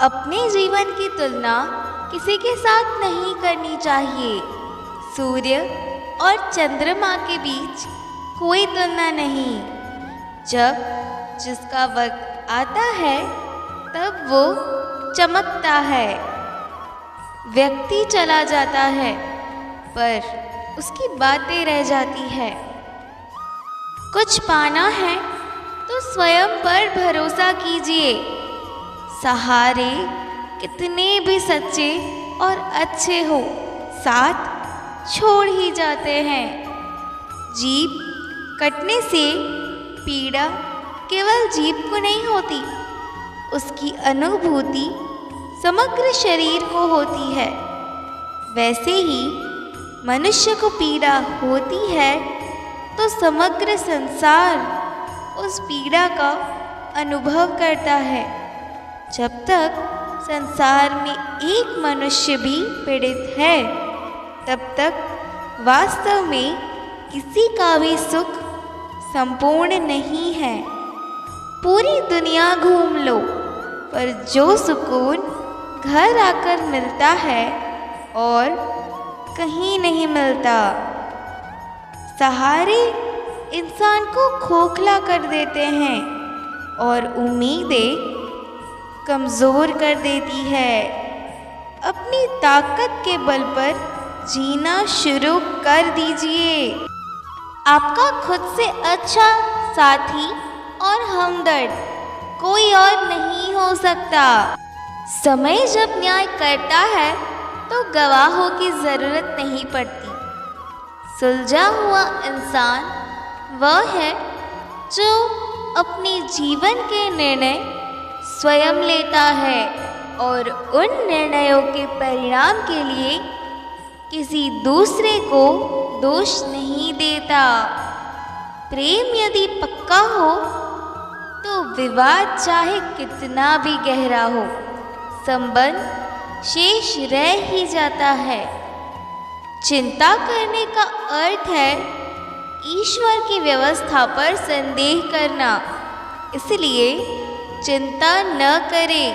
अपने जीवन की तुलना किसी के साथ नहीं करनी चाहिए। सूर्य और चंद्रमा के बीच कोई तुलना नहीं। जब जिसका वक्त आता है तब वो चमकता है। व्यक्ति चला जाता है पर उसकी बातें रह जाती है। कुछ पाना है तो स्वयं पर भरोसा कीजिए। सहारे कितने भी सच्चे और अच्छे हो, साथ छोड़ ही जाते हैं। जीभ कटने से पीड़ा केवल जीभ को नहीं होती, उसकी अनुभूति समग्र शरीर को होती है। वैसे ही मनुष्य को पीड़ा होती है तो समग्र संसार उस पीड़ा का अनुभव करता है। जब तक संसार में एक मनुष्य भी पीड़ित है, तब तक वास्तव में किसी का भी सुख संपूर्ण नहीं है। पूरी दुनिया घूम लो, पर जो सुकून घर आकर मिलता है और कहीं नहीं मिलता। सहारे इंसान को खोखला कर देते हैं और उम्मीदें कमज़ोर कर देती है। अपनी ताकत के बल पर जीना शुरू कर दीजिए। आपका खुद से अच्छा साथी और हमदर्द कोई और नहीं हो सकता। समय जब न्याय करता है तो गवाहों की ज़रूरत नहीं पड़ती। सुलझा हुआ इंसान वह है जो अपने जीवन के निर्णय स्वयं लेता है और उन निर्णयों के परिणाम के लिए किसी दूसरे को दोष नहीं देता। प्रेम यदि पक्का हो तो विवाद चाहे कितना भी गहरा हो, संबंध शेष रह ही जाता है। चिंता करने का अर्थ है ईश्वर की व्यवस्था पर संदेह करना। इसलिए चिंता न करें,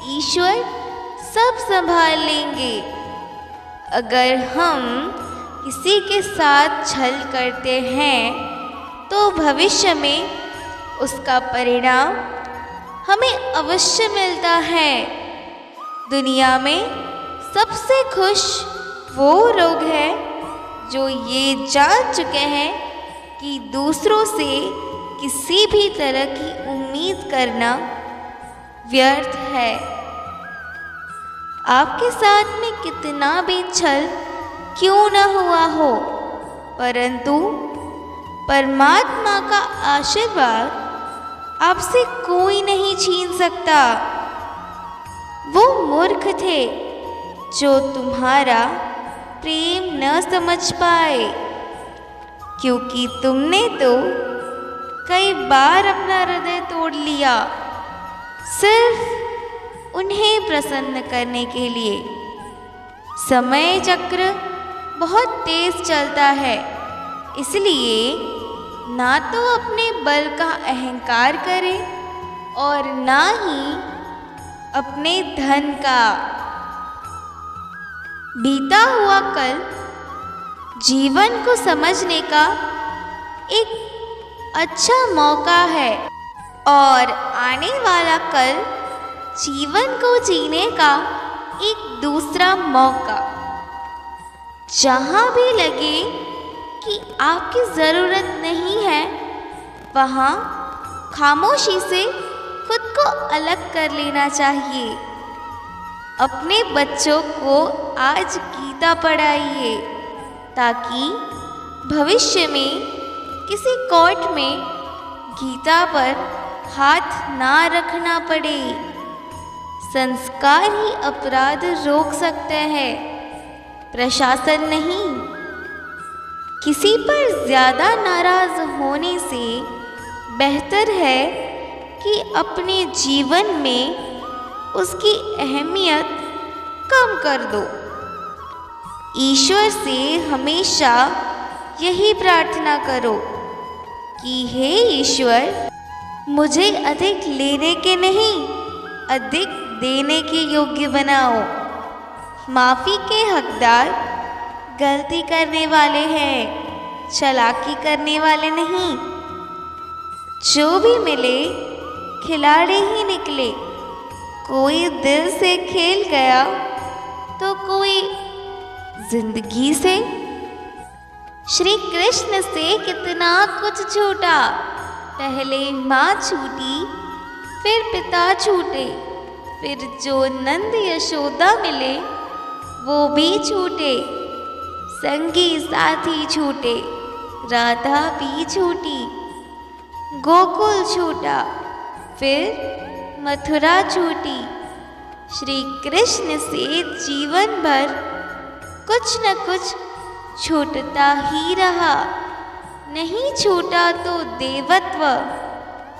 ईश्वर सब संभाल लेंगे। अगर हम किसी के साथ छल करते हैं तो भविष्य में उसका परिणाम हमें अवश्य मिलता है। दुनिया में सबसे खुश वो लोग हैं जो ये जान चुके हैं कि दूसरों से किसी भी तरह की उम्मीद करना व्यर्थ है। आपके साथ में कितना भी छल क्यों न हुआ हो, परंतु परमात्मा का आशीर्वाद आपसे कोई नहीं छीन सकता। वो मूर्ख थे जो तुम्हारा प्रेम न समझ पाए, क्योंकि तुमने तो कई बार अपना हृदय तोड़ लिया सिर्फ उन्हें प्रसन्न करने के लिए। समय चक्र बहुत तेज चलता है, इसलिए ना तो अपने बल का अहंकार करें और ना ही अपने धन का। बीता हुआ कल जीवन को समझने का एक अच्छा मौका है और आने वाला कल जीवन को जीने का एक दूसरा मौका। जहाँ भी लगे कि आपकी ज़रूरत नहीं है, वहाँ खामोशी से खुद को अलग कर लेना चाहिए। अपने बच्चों को आज गीता पढ़ाइए ताकि भविष्य में किसी कोर्ट में गीता पर हाथ ना रखना पड़े। संस्कार ही अपराध रोक सकते हैं, प्रशासन नहीं। किसी पर ज़्यादा नाराज़ होने से बेहतर है कि अपने जीवन में उसकी अहमियत कम कर दो। ईश्वर से हमेशा यही प्रार्थना करो कि हे ईश्वर, मुझे अधिक लेने के नहीं, अधिक देने के योग्य बनाओ। माफ़ी के हकदार गलती करने वाले हैं, चालाकी करने वाले नहीं। जो भी मिले खिलाड़ी ही निकले। कोई दिल से खेल गया तो कोई जिंदगी से। श्री कृष्ण से कितना कुछ छूटा। पहले माँ छूटी, फिर पिता छूटे, फिर जो नंद यशोदा मिले वो भी छूटे। संगी साथी छूटे, राधा भी छूटी। गोकुल छूटा, फिर मथुरा छूटी। श्री कृष्ण से जीवन भर कुछ न कुछ छूटता ही रहा। नहीं छूटा तो देवत्व,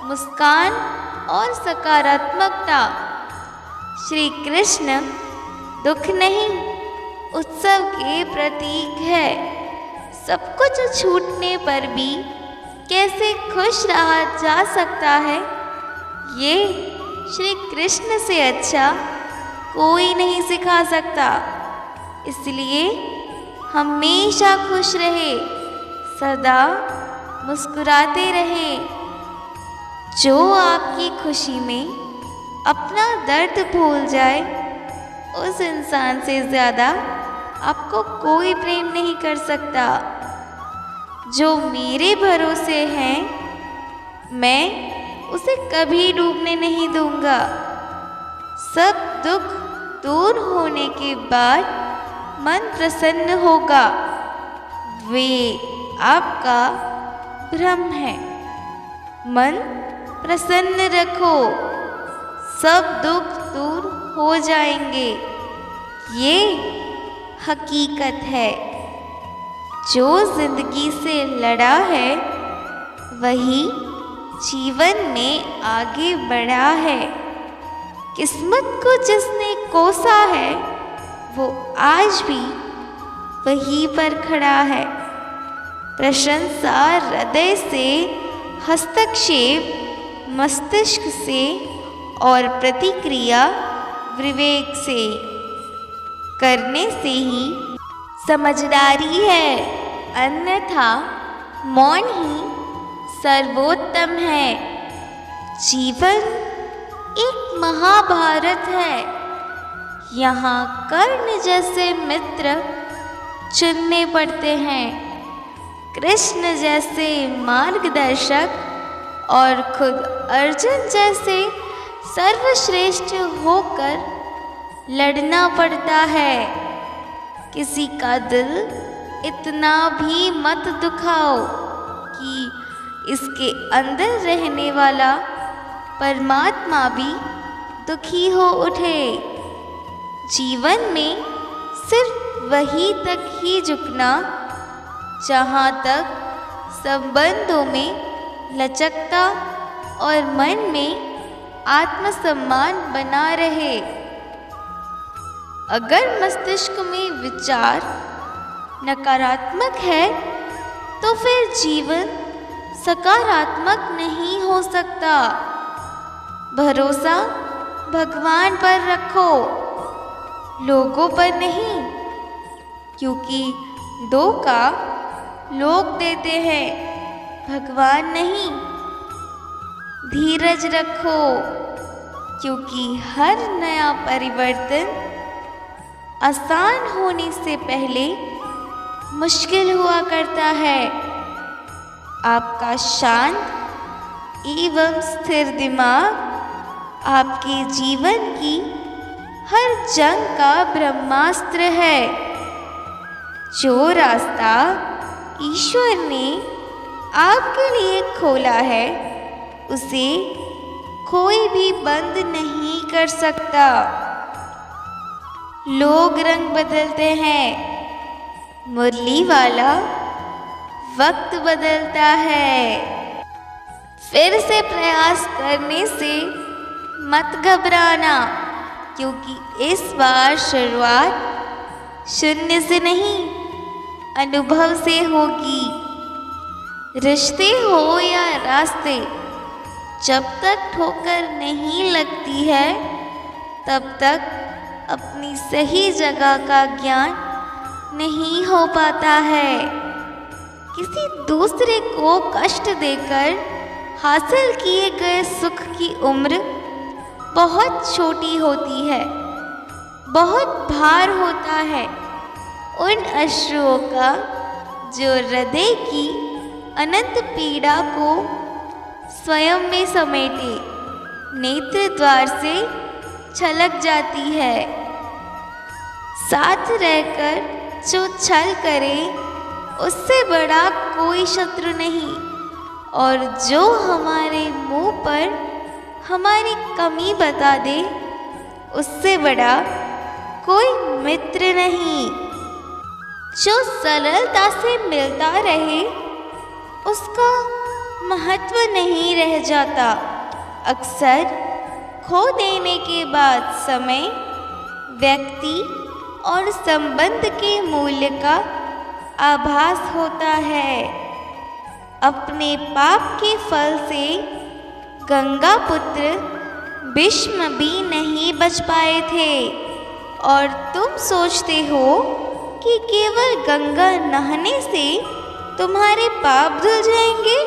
मुस्कान और सकारात्मकता। श्री कृष्ण दुख नहीं, उत्सव के प्रतीक है। सब कुछ छूटने पर भी कैसे खुश रहा जा सकता है, ये श्री कृष्ण से अच्छा कोई नहीं सिखा सकता। इसलिए हमेशा खुश रहे, सदा मुस्कुराते रहे। जो आपकी खुशी में अपना दर्द भूल जाए, उस इंसान से ज़्यादा आपको कोई प्रेम नहीं कर सकता। जो मेरे भरोसे हैं, मैं उसे कभी डूबने नहीं दूंगा। सब दुख दूर होने के बाद मन प्रसन्न होगा। वे आपका भ्रम है। मन प्रसन्न रखो, सब दुख दूर हो जाएंगे। ये हकीकत है। जो जिंदगी से लड़ा है, वही जीवन में आगे बढ़ा है। किस्मत को जिसने कोसा है, वो आज भी वहीं पर खड़ा है। प्रशंसा हृदय से, हस्तक्षेप मस्तिष्क से और प्रतिक्रिया विवेक से करने से ही समझदारी है। अन्यथा मौन ही सर्वोत्तम है। जीवन एक महाभारत है। यहाँ कर्ण जैसे मित्र चुनने पड़ते हैं, कृष्ण जैसे मार्गदर्शक और खुद अर्जुन जैसे सर्वश्रेष्ठ होकर लड़ना पड़ता है। किसी का दिल इतना भी मत दुखाओ कि इसके अंदर रहने वाला परमात्मा भी दुखी हो उठे। जीवन में सिर्फ वही तक ही झुकना जहाँ तक संबंधों में लचकता और मन में आत्मसम्मान बना रहे। अगर मस्तिष्क में विचार नकारात्मक है, तो फिर जीवन सकारात्मक नहीं हो सकता। भरोसा भगवान पर रखो, लोगों पर नहीं, क्योंकि धोखा लोग देते हैं, भगवान नहीं। धीरज रखो, क्योंकि हर नया परिवर्तन आसान होने से पहले मुश्किल हुआ करता है। आपका शांत एवं स्थिर दिमाग आपके जीवन की हर जंग का ब्रह्मास्त्र है। जो रास्ता ईश्वर ने आपके लिए खोला है, उसे कोई भी बंद नहीं कर सकता। लोग रंग बदलते हैं, मुरली वाला वक्त बदलता है। फिर से प्रयास करने से मत घबराना, क्योंकि इस बार शुरुआत शून्य से नहीं, अनुभव से होगी। रिश्ते हो या रास्ते, जब तक ठोकर नहीं लगती है, तब तक अपनी सही जगह का ज्ञान नहीं हो पाता है। किसी दूसरे को कष्ट देकर हासिल किए गए सुख की उम्र बहुत छोटी होती है, बहुत भार होता है उन अश्रुओं का जो हृदय की अनंत पीड़ा को स्वयं में समेटे नेत्र द्वार से छलक जाती है। साथ रहकर जो छल करे उससे बड़ा कोई शत्रु नहीं, और जो हमारे मुंह पर हमारी कमी बता दे उससे बड़ा कोई मित्र नहीं। जो सरलता से मिलता रहे उसका महत्व नहीं रह जाता। अक्सर खो देने के बाद समय, व्यक्ति और संबंध के मूल्य का आभास होता है। अपने पाप के फल से गंगा पुत्र भीष्म भी नहीं बच पाए थे, और तुम सोचते हो कि केवल गंगा नहाने से तुम्हारे पाप धुल जाएंगे?